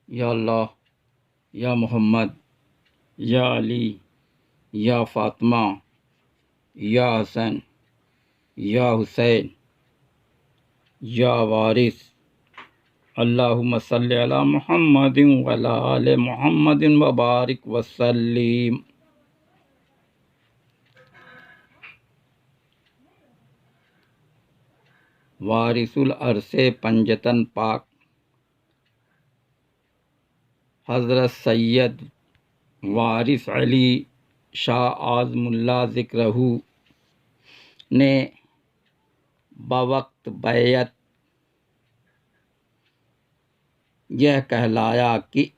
या अल्लाह, या मोहम्मद, या अली, या फ़ातिमा, या हसन, या हुसैन, या वारिस। अल्लाहुम्मा सल्लि अला मुहम्मदिन व अला आलि मुहम्मदिन व बारिक वसल्लिम। वारिसुल अरसे पंजतन पाक हज़रत सैयद वारिस अली शाह आज़मुल्लाह ज़िक्रहू ने बवक्त बैयत यह कहलाया कि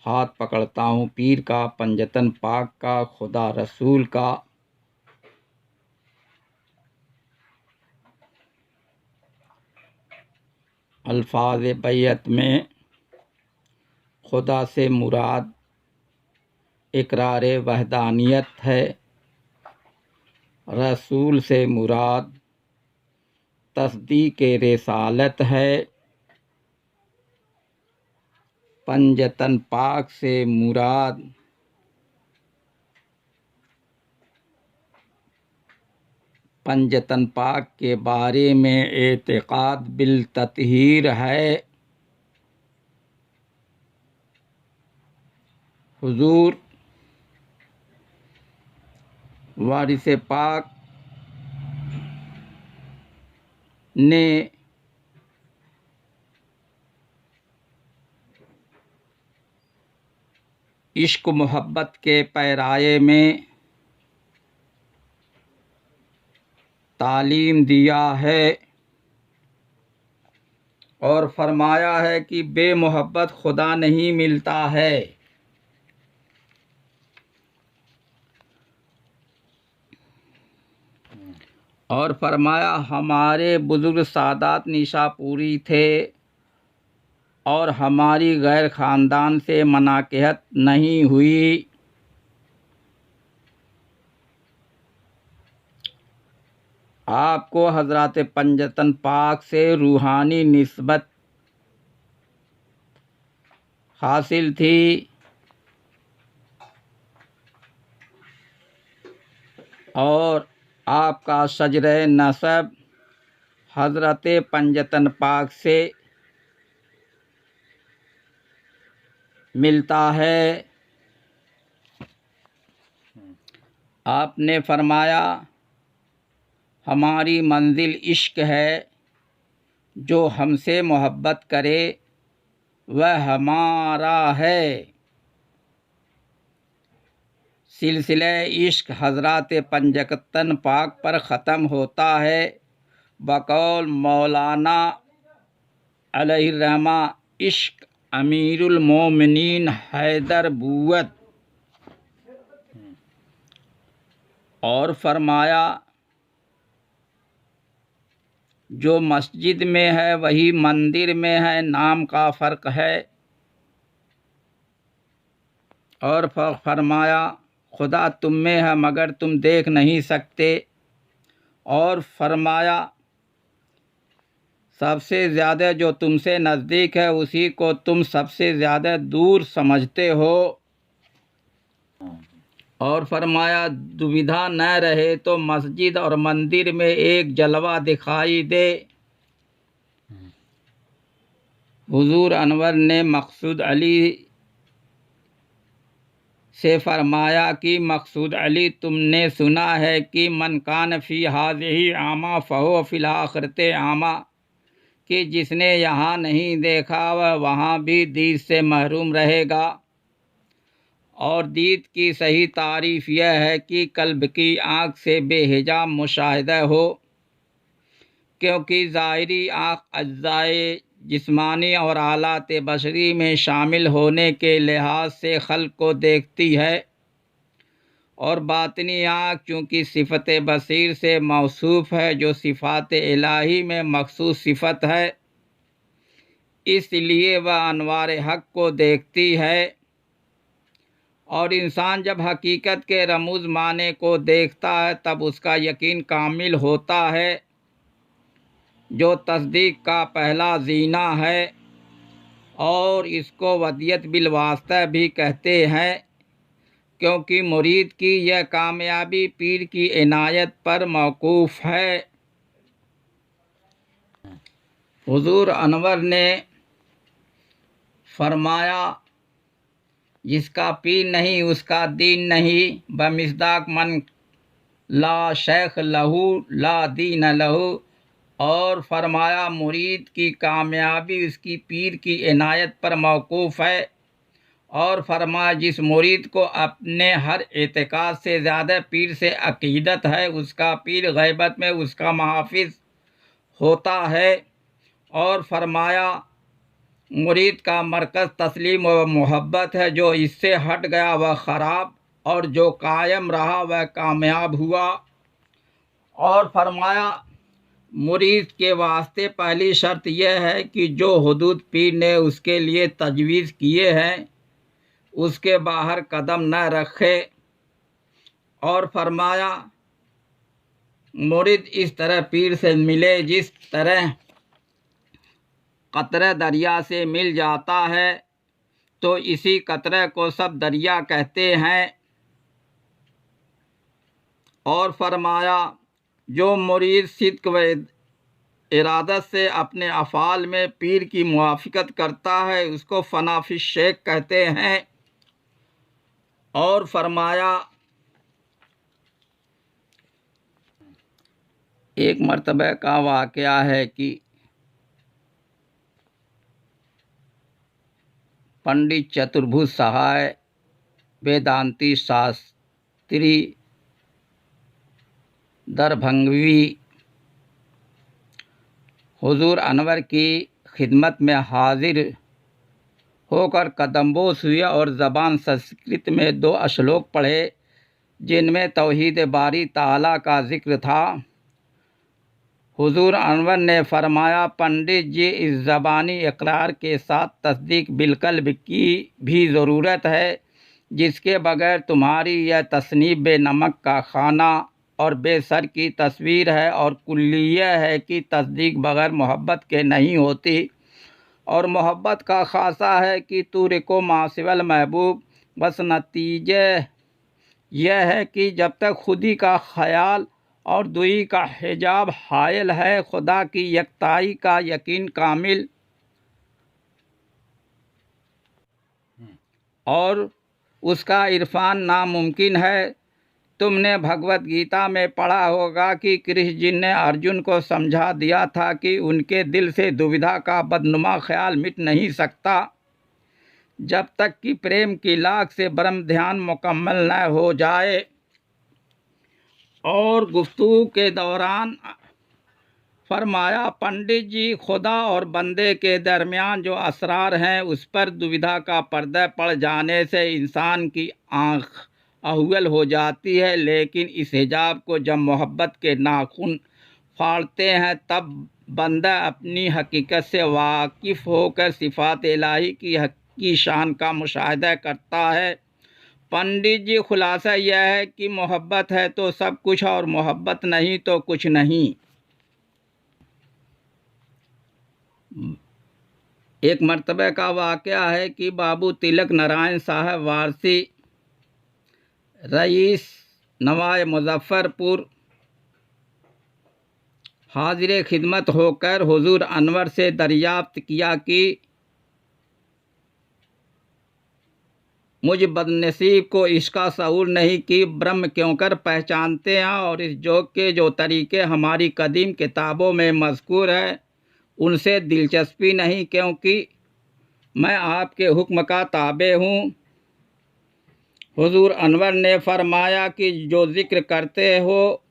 हाथ पकड़ता हूँ पीर का, पंजतन पाक का, खुदा रसूल का। अल्फाज बैयत में खुदा से मुराद इकरार वहदानियत है, रसूल से मुराद तस्दीक रिसालत है, पंजतन पाक से मुराद पंजतन पाक के बारे में एतिकाद बिल तत्हीर है। हुजूर वारिस पाक ने इश्क मोहब्बत के पैराए में तालीम दिया है और फरमाया है कि बेमोहब्बत खुदा नहीं मिलता है। और फरमाया हमारे बुजुर्ग सादात निशापुरी थे और हमारी गैर ख़ानदान से मनाक़हत नहीं हुई। आपको हज़रत पंजतन पाक से रूहानी निस्बत हासिल थी और आपका शजरे नसब हज़रत पंजतन पाक से मिलता है। आपने फरमाया हमारी मंजिल इश्क है, जो हमसे मोहब्बत करे वह हमारा है। सिलसिले इश्क हज़रत पंजतन पाक पर ख़त्म होता है बकौल मौलाना अलैहिर्रहमा इश्क अमीरुल मोमिनीन हैदर बुअत। और फरमाया जो मस्जिद में है वही मंदिर में है, नाम का फ़र्क है। और फरमाया खुदा तुम में है मगर तुम देख नहीं सकते। और फरमाया सबसे ज़्यादा जो तुमसे नज़दीक है उसी को तुम सबसे ज़्यादा दूर समझते हो। और फरमाया दुविधा न रहे तो मस्जिद और मंदिर में एक जलवा दिखाई दे। हुजूर अनवर ने मकसूद अली से फरमाया कि मकसूद अली तुमने सुना है कि मन कान फ़ी हाज़िही आमा फ़हुव फ़िल आखिरति आमा, कि जिसने यहाँ नहीं देखा वह वहाँ भी दीद से महरूम रहेगा। और दीद की सही तारीफ़ यह है कि कल्ब की आँख से बेहिजाब मुशाहिदा हो, क्योंकि ज़ाहिरी आँख अज्ज़ाए जिस्मानी और आलात बशरी में शामिल होने के लिहाज से खल्क़ को देखती है, और बातिनी आँख चूँकि सिफ़त बसीर से मौसूफ़ है जो सिफ़ात इलाही में मखसूस सिफ़त है, इसलिए वह अनवार हक़ को देखती है। और इंसान जब हकीकत के रमूज़ माने को देखता है तब उसका यकीन कामिल होता है, जो तस्दीक का पहला ज़ीना है। और इसको वदियत बिल वास्ता भी कहते हैं, क्योंकि मुरीद की यह कामयाबी पीर की इनायत पर मौकूफ़ है। हुजूर अनवर ने फरमाया, जिसका पीर नहीं उसका दीन नहीं, बमिस्दाक मन ला शेख लहू ला दीन लहू। और फरमाया, मुरीद की कामयाबी उसकी पीर की इनायत पर मौकूफ़ है। और फरमाया, जिस मुरीद को अपने हर एतकाद से ज़्यादा पीर से अकीदत है, उसका पीर गैबत में उसका मुहाफ़िज़ होता है। और फरमाया, मुरीद का मरकज़ तस्लीम व मोहब्बत है, जो इससे हट गया वह ख़राब और जो कायम रहा वह कामयाब हुआ। और फरमाया, मुरीद के वास्ते पहली शर्त यह है कि जो हुदूद पीर ने उसके लिए तजवीज़ किए हैं उसके बाहर कदम न रखे। और फरमाया, मुरीद इस तरह पीर से मिले जिस तरह कतरे दरिया से मिल जाता है, तो इसी कतरे को सब दरिया कहते हैं। और फरमाया, जो मुरीद सिद्क व इरादत से अपने अफ़ाल में पीर की मुवाफ़िक़त करता है उसको फ़नाफ़िश शेख कहते हैं। और फरमाया, एक मरतबा का वाक़या है कि पंडित चतुर्भुज सहाय वेदांती शास्त्री दरभंगवी हुजूर अनवर की खिदमत में हाजिर होकर कदमबोस हुए और ज़बान संस्कृत में 2 श्लोक पढ़े, जिनमें तौहीद बारी ताला का ज़िक्र था। हुजूर अनवर ने फरमाया, पंडित जी, इस ज़बानी इकरार के साथ तस्दीक बिलकल्ब की भी ज़रूरत है, जिसके बगैर तुम्हारी यह तसनीफ़ बेनमक का खाना और बेसर की तस्वीर है और कुल्लिय है कि तस्दीक बगैर मोहब्बत के नहीं होती। और मोहब्बत का ख़ासा है कि तुरिको मासिवल महबूब। बस नतीजे यह है कि जब तक खुदी का ख्याल और दुई का हिजाब हायल है, खुदा की यकताई का यकीन कामिल और उसका इरफान नामुमकिन है। तुमने भगवत गीता में पढ़ा होगा कि कृष्ण जी ने अर्जुन को समझा दिया था कि उनके दिल से दुविधा का बदनुमा ख्याल मिट नहीं सकता जब तक कि प्रेम की लाख से ब्रह्म ध्यान मुकम्मल न हो जाए। और गुफ्तगू के दौरान फरमाया, पंडित जी, खुदा और बंदे के दरमियान जो असरार हैं उस पर दुविधा का पर्दा पड़ जाने से इंसान की आँख अहुवल हो जाती है, लेकिन इस हिजाब को जब मोहब्बत के नाखून फाड़ते हैं तब बंदा अपनी हकीकत से वाकिफ़ होकर सिफ़ात इलाही की शान का मुशाहिदा करता है। पंडित जी, खुलासा यह है कि मोहब्बत है तो सब कुछ और मोहब्बत नहीं तो कुछ नहीं। एक मरतबे का वाक़या है कि बाबू तिलक नारायण साहब वारसी रईस नवाए मुजफ्फरपुर हाजिर खिदमत होकर हुजूर अनवर से दरियाफ्त किया कि मुझ बदनसीब को इसका शऊर नहीं कि ब्रह्म क्यों कर पहचानते हैं और इस जोग के जो तरीके हमारी कदीम किताबों में मज़कूर है उनसे दिलचस्पी नहीं, क्योंकि मैं आपके हुक्म का ताबे हूँ। हुजूर अनवर ने फरमाया कि जो ज़िक्र करते हो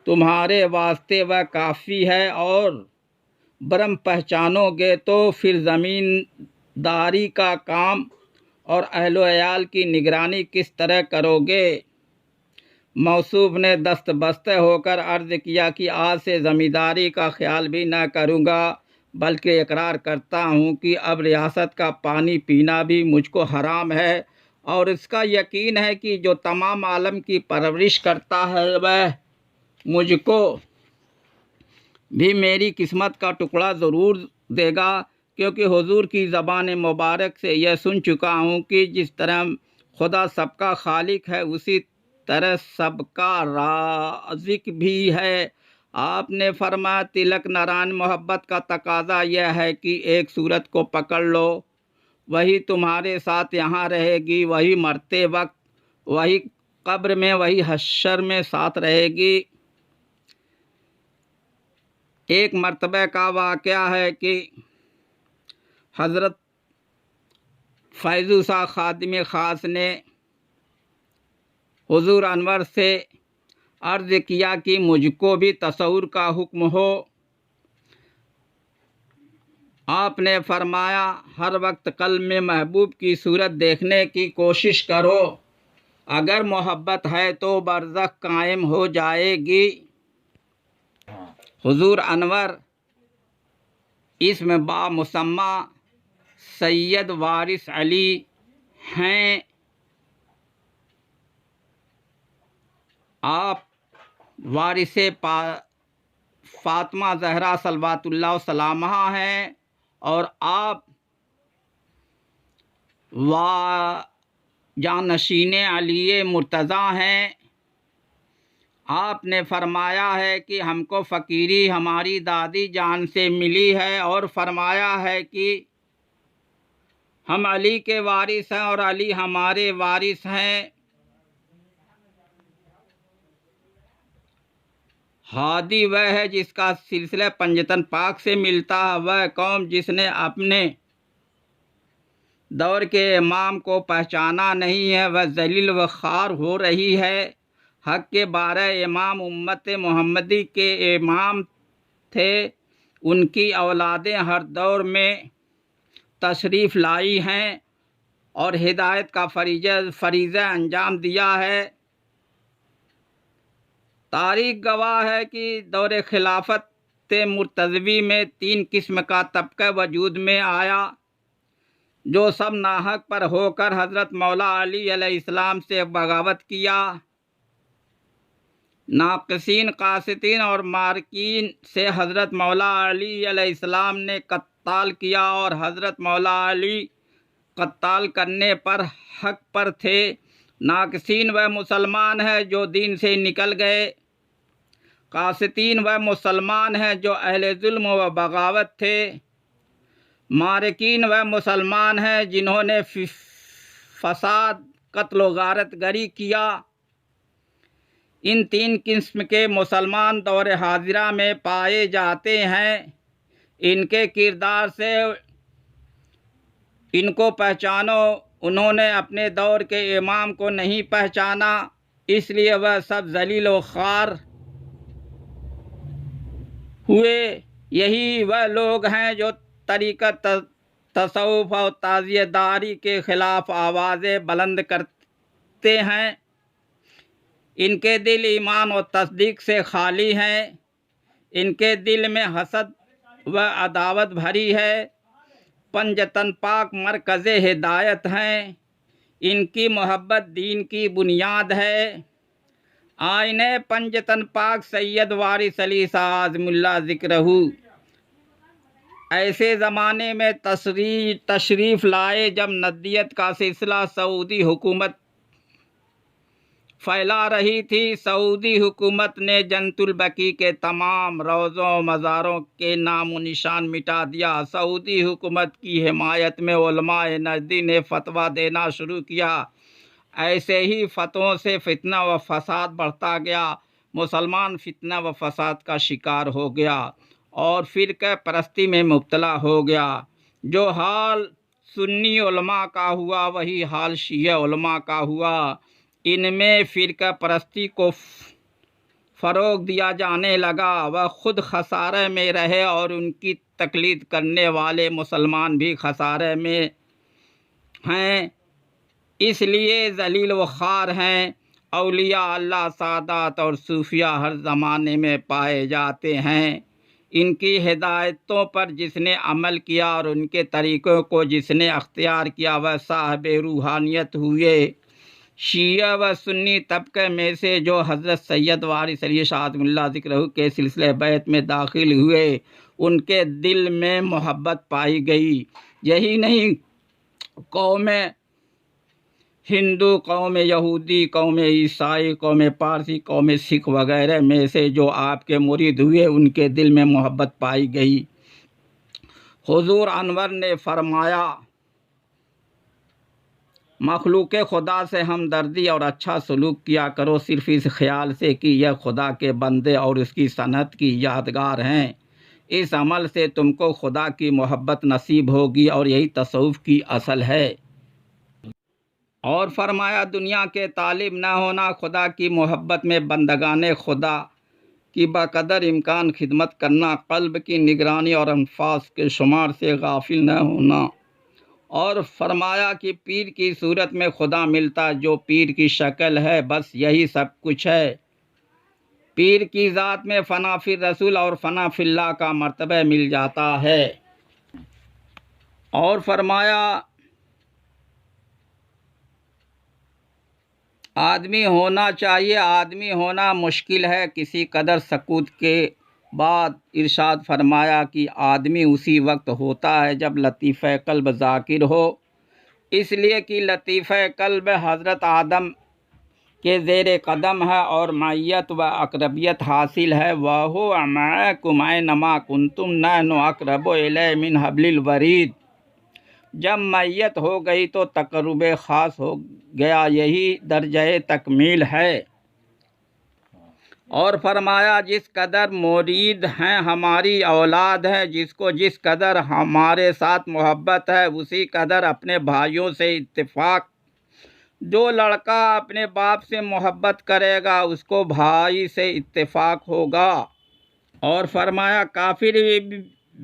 तुम्हारे वास्ते वह काफ़ी है, और ब्रह्म पहचानोगे तो फिर ज़मींदारी का काम और अहलो अयाल की निगरानी किस तरह करोगे। मौसूफ ने दस्त बस्ते होकर अर्ज़ किया कि आज से ज़मींदारी का ख्याल भी न करूँगा, बल्कि इकरार करता हूँ कि अब रियासत का पानी पीना भी मुझको हराम है, और इसका यकीन है कि जो तमाम आलम की परवरिश करता है वह मुझको भी मेरी किस्मत का टुकड़ा ज़रूर देगा। क्योंकि हुजूर की ज़बान मुबारक से यह सुन चुका हूँ कि जिस तरह खुदा सबका खालिक है उसी तरह सबका राज़िक भी है। आपने फरमाया तिलक नारायण मोहब्बत का तकाजा यह है कि एक सूरत को पकड़ लो, वही तुम्हारे साथ यहाँ रहेगी, वही मरते वक्त, वही कब्र में, वही हश्र में साथ रहेगी। एक मर्तबे का वाक़या है कि हज़रत फैज़ूसा खादिम ख़ास ने हुजूर अनवर से अर्ज़ किया कि मुझको भी तसव्वुर का हुक्म हो। आपने फरमाया हर वक्त कल्ब में महबूब की सूरत देखने की कोशिश करो, अगर मोहब्बत है तो बरज़ख कायम हो जाएगी। हुजूर अनवर इसमें बामुसम्मा सैयद वारिस अली हैं। आप वारिसे फ़ातिमा ज़हरा सलवातुल्लाह सलामहा हैं और आप जानशीन अली मुर्तज़ा हैं। आपने फरमाया है कि हमको फ़कीरी हमारी दादी जान से मिली है और फरमाया है कि हम अली के वारिस हैं और अली हमारे वारिस हैं। हादी वह है जिसका सिलसिला पंजतन पाक से मिलता है, वह कौम जिसने अपने दौर के इमाम को पहचाना नहीं है वह जलील व ख़ार हो रही है। हक़ के 12 इमाम उम्मत मोहम्मदी के इमाम थे, उनकी औलादें हर दौर में तशरीफ़ लाई हैं और हिदायत का फरीज़ा अंजाम दिया है। तारीख़ गवाह है कि दौर खिलाफत मुर्तज़वी में 3 किस्म का तबका वजूद में आया, जो सब नाहक पर होकर हज़रत मौला अली अलैहिस्सलाम से बगावत किया। नाक़िसीन, क़ासितीन और मारकीन से हज़रत मौला अली अलैहिस्सलाम ने कत्ताल किया और हज़रत मौला अली कत्ताल करने पर हक़ पर थे। नाक़िसीन वह मुसलमान है जो दीन से निकल गए, क़ासितीन वह मुसलमान हैं जो अहले ज़ुल्म व बगावत थे, मारकीन वह मुसलमान हैं जिन्होंने फसाद, कत्ल व गारतगरी किया। इन 3 किस्म के मुसलमान दौर हाजिरा में पाए जाते हैं। इनके किरदार से इनको पहचानो। उन्होंने अपने दौर के इमाम को नहीं पहचाना, इसलिए वह सब जलील व ख़ार हुए। यही वह लोग हैं जो तरीक़त, तसव्वुफ़ और ताज़ियेदारी के ख़िलाफ़ आवाज़ें बुलंद करते हैं। इनके दिल ईमान और तस्दीक से खाली हैं। इनके दिल में हसद व अदावत भरी है। पंजतन पाक मरकज़ हिदायत हैं। इनकी मोहब्बत दीन की बुनियाद है। आइने पंजतन पाक सैयद वारिस अली आज़मुल्लाह ज़िक्रहू ऐसे ज़माने में तशरीफ़ लाए जब नदियत का सिलसिला सऊदी हुकूमत फैला रही थी। सऊदी हुकूमत ने जन्नतुल बकी के तमाम रोज़ों मज़ारों के नामो निशान मिटा दिया। सऊदी हुकूमत की हिमायत में उलमाए नजदी ने फतवा देना शुरू किया। ऐसे ही फतवों से फितना व फसाद बढ़ता गया। मुसलमान फितना व फसाद का शिकार हो गया और फ़िरक़ा परस्ती में मुब्तला हो गया। जो हाल सुन्नी उलमा का हुआ वही हाल शिया उलमा का हुआ। इनमें फ़िरक़ा परस्ती को फ़रोग़ दिया जाने लगा। वह ख़ुद खसारे में रहे और उनकी तक़लीद करने वाले मुसलमान भी खसारे में हैं, इसलिए ज़लील व ख़ार हैं। औलिया अल्लाह, सादात और सूफिया हर ज़माने में पाए जाते हैं। इनकी हिदायतों पर जिसने अमल किया और उनके तरीक़ों को जिसने अख्तियार किया वह साहिब रूहानियत हुए। शिया व सुन्नी तबके में से जो हज़रत सैयद वारिस अली आज़मुल्लाह ज़िक्रहू के सिलसिले बैत में दाखिल हुए उनके दिल में मोहब्बत पाई गई। यही नहीं, कौम हिंदू, कौम यहूदी, कौम ईसाई, कौम पारसी, कौम सिख वगैरह में से जो आपके मुरीद हुए उनके दिल में मोहब्बत पाई गई। हुजूर अनवर ने फरमाया, मखलूक खुदा से हमदर्दी और अच्छा सलूक किया करो, सिर्फ इस ख्याल से कि यह खुदा के बंदे और उसकी सनत की यादगार हैं। इस अमल से तुमको खुदा की मोहब्बत नसीब होगी और यही तसव्वुफ की असल है। और फरमाया, दुनिया के तालिब न होना, खुदा की मोहब्बत में बंदगाने खुदा की बकदर इम्कान खिदमत करना, क़ल्ब की निगरानी और अनफास के शुमार से गाफिल न होना। और फरमाया कि पीर की सूरत में खुदा मिलता, जो पीर की शक्ल है, बस यही सब कुछ है। पीर की ज़ात में फ़ना फिर रसूल और फ़ना फिल्लाह का मर्तबा मिल जाता है। और फरमाया, आदमी होना चाहिए, आदमी होना मुश्किल है किसी कदर सकूत के बाद। इरशाद फरमाया कि आदमी उसी वक्त होता है जब लतीफ़े क़ल्ब ज़ाकिर हो, इसलिए कि लतीफ़े क़ल्ब हज़रत आदम के ज़ेर कदम है और मैयत व अक़रबियत हासिल है। वहो अमैकुम ऐनमा कुंतुम नहनु अक़रबु इलैहि मिन हब्लिल वरीद। जब मैयत हो गई तो तक़र्रुब ख़ास हो गया, यही दर्जे तकमील है। और फरमाया, जिस कदर मुरीद हैं हमारी औलाद हैं, जिसको जिस कदर हमारे साथ मोहब्बत है उसी कदर अपने भाइयों से इत्तेफाक। जो लड़का अपने बाप से मोहब्बत करेगा उसको भाई से इत्तेफाक होगा। और फरमाया, काफिर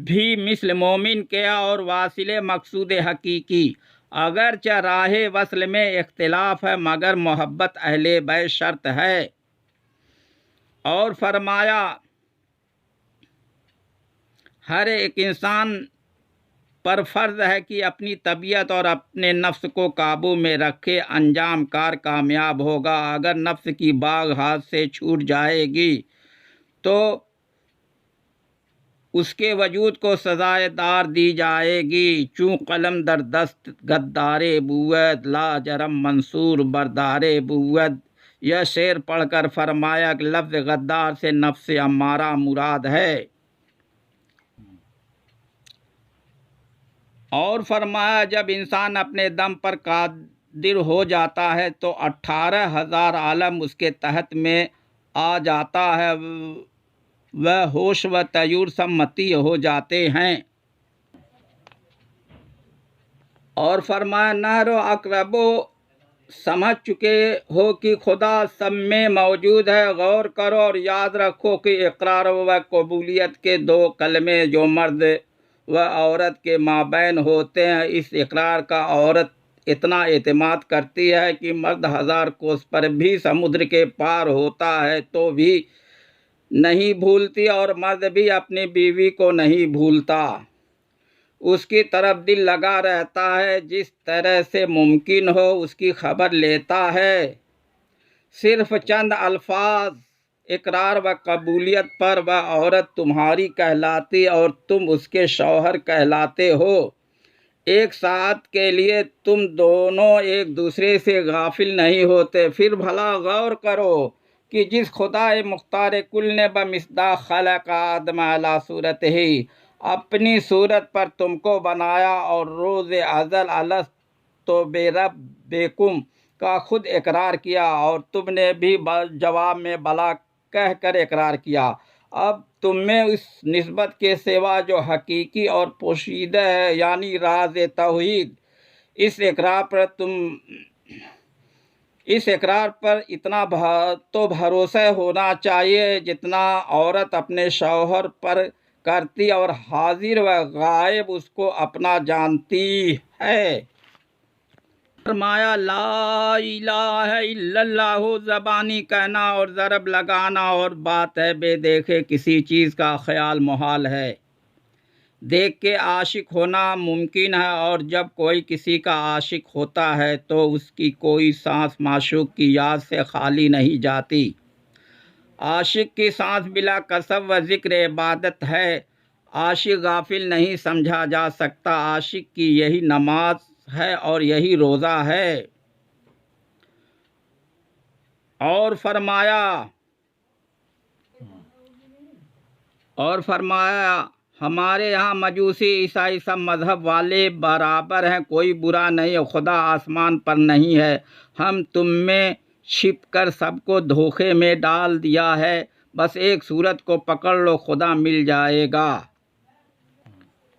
भी मिस्ल मोमिन के और वासिले मकसूद हकीकी। अगरचे राहे वस्ल में इख्तिलाफ है मगर मोहब्बत अहले बैत शर्त है। और फरमाया, हर एक इंसान पर फ़र्ज़ है कि अपनी तबीयत और अपने नफ्स को काबू में रखे, अंजाम कार कामयाब होगा। अगर नफ्स की बाग हाथ से छूट जाएगी तो उसके वजूद को सजाएदार दी जाएगी। चूँ कलम दर दस्त गद्दारे बुवद, ला जरम मंसूर बरदारे बुवद। यह शेर पढ़कर फरमाया कि लफ्ज़ गद्दार से नफ्स अम्मारा मुराद है। और फरमाया, जब इंसान अपने दम पर कादिर हो जाता है तो 18,000 आलम उसके तहत में आ जाता है, वह होश व तयूर सम्मति हो जाते हैं। और फरमाया, नहरो अक़रबो, समझ चुके हो कि खुदा सब में मौजूद है। गौर करो और याद रखो कि इकरार व कबूलियत के दो कलमे जो मर्द व औरत के माबैन होते हैं, इस इकरार का औरत इतना एतमाद करती है कि मर्द 1000 कोस पर भी समुद्र के पार होता है तो भी नहीं भूलती, और मर्द भी अपनी बीवी को नहीं भूलता, उसकी तरफ दिल लगा रहता है, जिस तरह से मुमकिन हो उसकी खबर लेता है। सिर्फ चंद अल्फाज इकरार व कबूलियत पर वह औरत तुम्हारी कहलाती और तुम उसके शौहर कहलाते हो। एक साथ के लिए तुम दोनों एक दूसरे से गाफिल नहीं होते। फिर भला गौर करो कि जिस खुदाए मुख्तार कुल ने बमिसदा खलक आदम अला सूरत ही, अपनी सूरत पर तुमको बनाया और रोज़ अज़ल अलस्त तो बेरब बेकुम का खुद इकरार किया और तुमने भी जवाब में बला कह कर इकरार किया। अब तुम में उस निस्बत के सिवा जो हकीकी और पोशीदा है, यानी राज तौहीद, इस इकरार पर इतना तो भरोसा होना चाहिए जितना औरत अपने शौहर पर करती और हाजिर व गायब उसको अपना जानती है। फरमाया, ला इलाहा इल्लल्लाह ज़बानी कहना और ज़रब लगाना और बात है, बेदेखे किसी चीज़ का ख्याल मुहाल है, देख के आशिक होना मुमकिन है। और जब कोई किसी का आशिक होता है तो उसकी कोई सांस माशूक की याद से खाली नहीं जाती। आशिक की सांस बिला कसब व ज़िक्र इबादत है। आशिक गाफिल नहीं समझा जा सकता। आशिक की यही नमाज है और यही रोज़ा है। और फरमाया हमारे यहाँ मजूसी ईसाई सब मज़हब वाले बराबर हैं, कोई बुरा नहीं है, खुदा आसमान पर नहीं है। हम तुम में छिप कर सबको धोखे में डाल दिया है, बस एक सूरत को पकड़ लो, खुदा मिल जाएगा।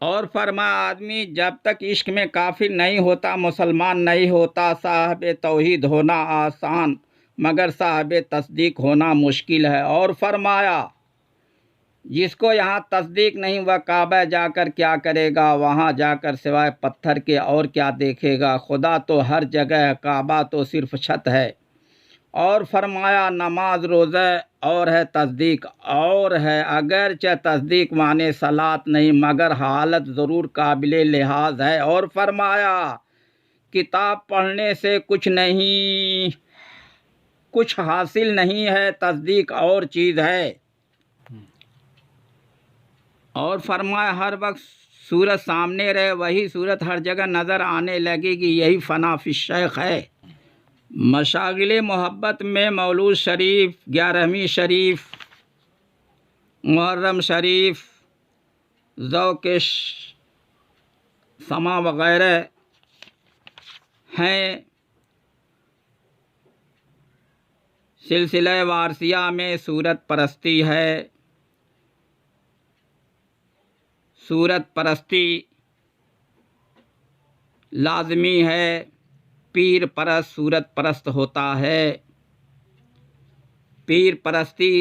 और फरमाया आदमी जब तक इश्क में काफिर नहीं होता, मुसलमान नहीं होता। साहब तौहीद होना आसान मगर साहब तस्दीक होना मुश्किल है। और फरमाया जिसको यहाँ तस्दीक नहीं वह काबा जाकर क्या करेगा, वहाँ जाकर सिवाय पत्थर के और क्या देखेगा। खुदा तो हर जगह है, काबा तो सिर्फ छत है। और फरमाया नमाज रोज़ा और है, तस्दीक और है। अगरचे तस्दीक माने सलात नहीं मगर हालत ज़रूर काबिले लिहाज है। और फरमाया किताब पढ़ने से कुछ हासिल नहीं है, तस्दीक और चीज़ है। और फरमाया हर वक्त सूरत सामने रहे, वही सूरत हर जगह नज़र आने लगेगी, यही फ़ना फ़ी शेख है। मशागिल मोहब्बत में मौलूद शरीफ, 11वीं शरीफ, मुहर्रम शरीफ, ज़ौक़ समा वग़ैरह हैं। सिलसिला वारसिया में सूरत परस्ती है। सूरत परस्ती लाजमी है, पीर परस्त सूरत परस्त होता है। पीर परस्ती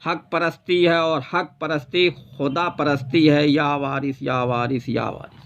हक परस्ती है और हक परस्ती खुदा परस्ती है। या वारिस या वारिस या वारिस।